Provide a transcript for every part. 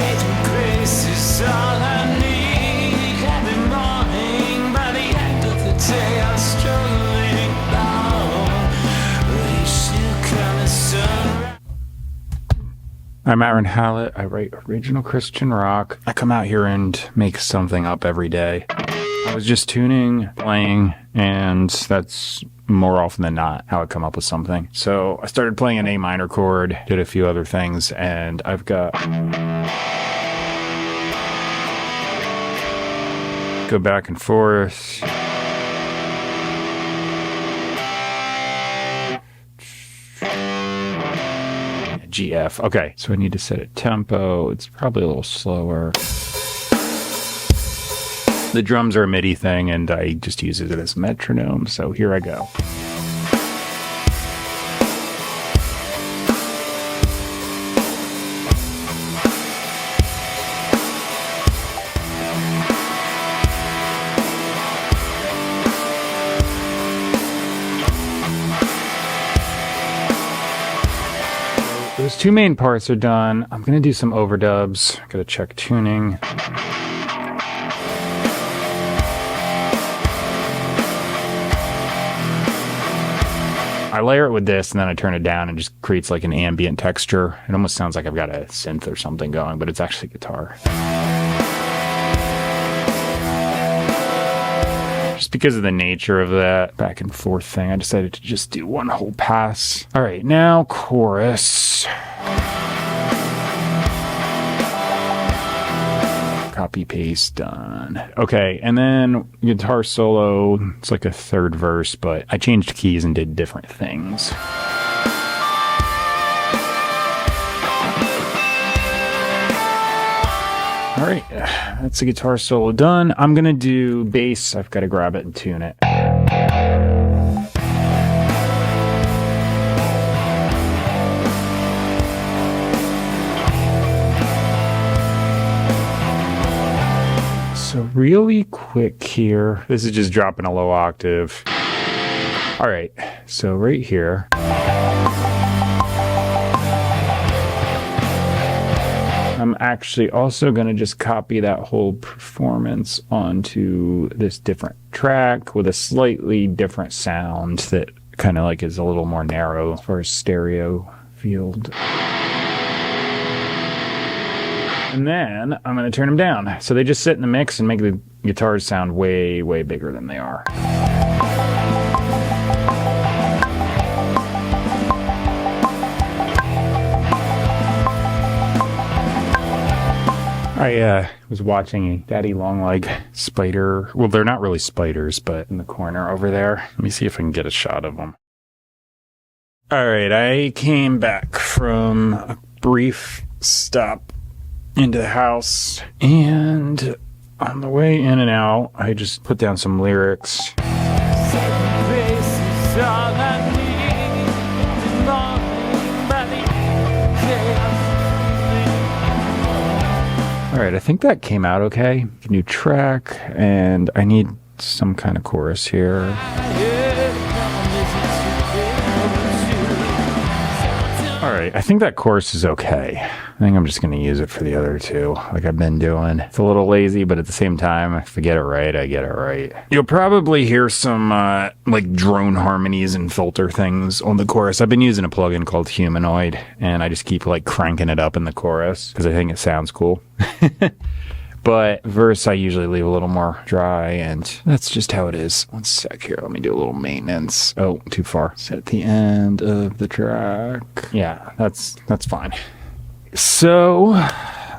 Saving grace is all I need. Every morning, by the end of the day, I'm struggling down. But you still come as sunrise. I'm Aaron Hallett. I write original Christian rock. I come out here and make something up every day. I was just tuning, playing, and that's more often than not how I come up with something. So I started playing an A minor chord, did a few other things, and I've got... Go back and forth. GF. Okay, so I need to set a tempo. It's probably a little slower. The drums are a MIDI thing, and I just use it as metronome, so here I go. Those two main parts are done. I'm going to do some overdubs. Got to check tuning. I layer it with this, and then I turn it down and just creates like an ambient texture. It almost sounds like I've got a synth or something going, but it's actually guitar. Just because of the nature of that back and forth thing, I decided to just do one whole pass. All right, now chorus. Copy, paste, done. Okay, and then guitar solo, it's like a third verse, but I changed keys and did different things. All right, that's the guitar solo done. I'm gonna do bass. I've got to grab it and tune it. So really quick here, this is just dropping a low octave. All right, so right here. I'm actually also going to just copy that whole performance onto this different track with a slightly different sound that kind of like is a little more narrow as far as stereo field. And then I'm going to turn them down. So they just sit in the mix and make the guitars sound way, way bigger than they are. I was watching a daddy long-leg spider. Well, they're not really spiders, but in the corner over there. Let me see if I can get a shot of them. All right, I came back from a brief stop into the house, and on the way in and out, I just put down some lyrics. All right, I think that came out okay. New track, and I need some kind of chorus here. All right, I think that chorus is okay. I think I'm just going to use it for the other two, like I've been doing. It's a little lazy, but at the same time, if I get it right, I get it right. You'll probably hear some like drone harmonies and filter things on the chorus. I've been using a plugin called Humanoid, and I just keep like cranking it up in the chorus because I think it sounds cool. But verse, I usually leave a little more dry, and that's just how it is. One sec here. Let me do a little maintenance. Oh, too far. Set at the end of the track. Yeah, that's fine. So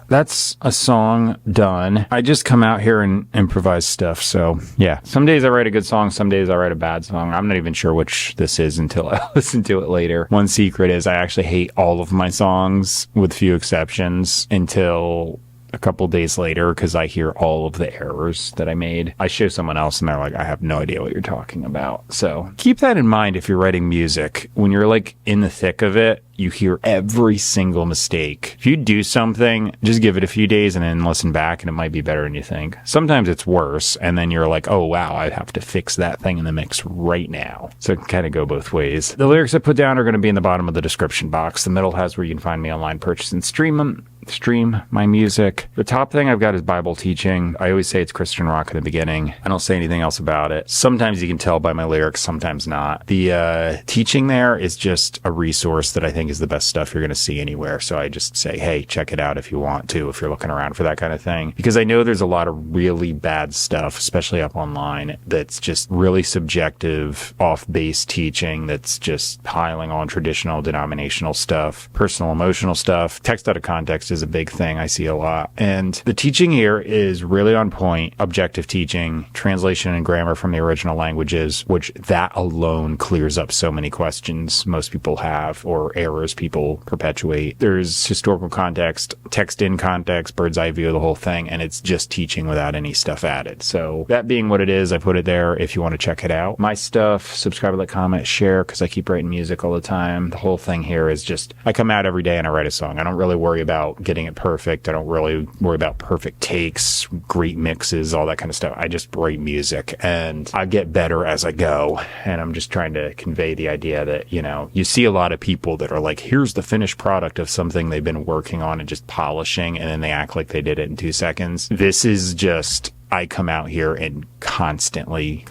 that's a song done. I just come out here and improvise stuff. So yeah, some days I write a good song. Some days I write a bad song. I'm not even sure which this is until I listen to it later. One secret is I actually hate all of my songs with few exceptions until a couple days later because I hear all of the errors that I made. I show someone else and they're like, I have no idea what you're talking about. So keep that in mind if you're writing music. When you're like in the thick of it, you hear every single mistake. If you do something, just give it a few days and then listen back and it might be better than you think. Sometimes it's worse and then you're like, oh wow, I have to fix that thing in the mix right now. So it can kind of go both ways. The lyrics I put down are going to be in the bottom of the description box. The middle has where you can find me online, purchase and stream them. stream my music. The top thing I've got is Bible teaching. I always say it's Christian rock in the beginning. I don't say anything else about it. Sometimes you can tell by my lyrics, sometimes not. The teaching there is just a resource that I think is the best stuff you're going to see anywhere. So I just say, hey, check it out if you want to, if you're looking around for that kind of thing. Because I know there's a lot of really bad stuff, especially up online, that's just really subjective, off-base teaching that's just piling on traditional denominational stuff, personal emotional stuff. Text out of context is a big thing I see a lot. And the teaching here is really on point, objective teaching, translation and grammar from the original languages, which that alone clears up so many questions most people have or errors people perpetuate. There's historical context, text in context, bird's eye view of the whole thing, and it's just teaching without any stuff added. So that being what it is, I put it there if you want to check it out. My stuff, subscribe, like, comment, share, because I keep writing music all the time. The whole thing here is just, I come out every day and I write a song. I don't really worry about getting it perfect. I don't really worry about perfect takes, great mixes, all that kind of stuff. I just write music and I get better as I go. And I'm just trying to convey the idea that, you know, you see a lot of people that are like, here's the finished product of something they've been working on and just polishing, and then they act like they did it in 2 seconds. This is just, I come out here and constantly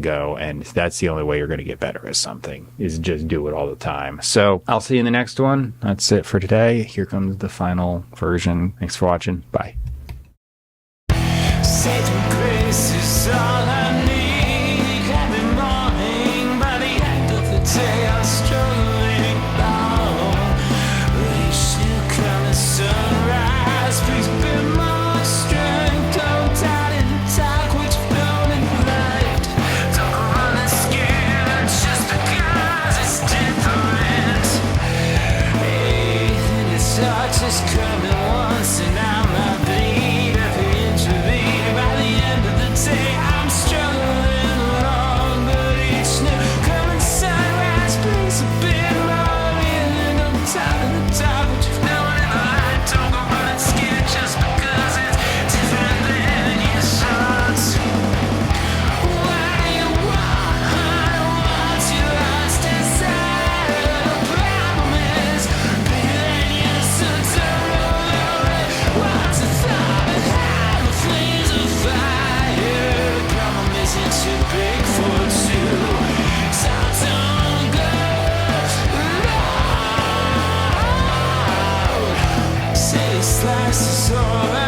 go, and that's the only way you're going to get better at something, is just do it all the time. So I'll see you in the next one. That's it for today. Here comes the final version. Thanks for watching. Bye. Saving grace is all I need. Every morning, by the end of the day, I'm struggling down. Will you come and sunrise? Please be my strength. Don't doubt in the dark what you found in the light. Don't go running scared just because it's different. Faith in its heart just coming once, and I might bleed every inch of me. By the end of the day, I'm struggling along, but each new coming sunrise brings a bit more in. I'm tired of the dark, but you've known in the light. Don't go running scared just because it's different than your thoughts. Why you want you lost inside? The problem is bigger than you, so don't roll away. What's the thought of how the flames of fire? The problem isn't too big for two, so don't go loud. Say this last is alright.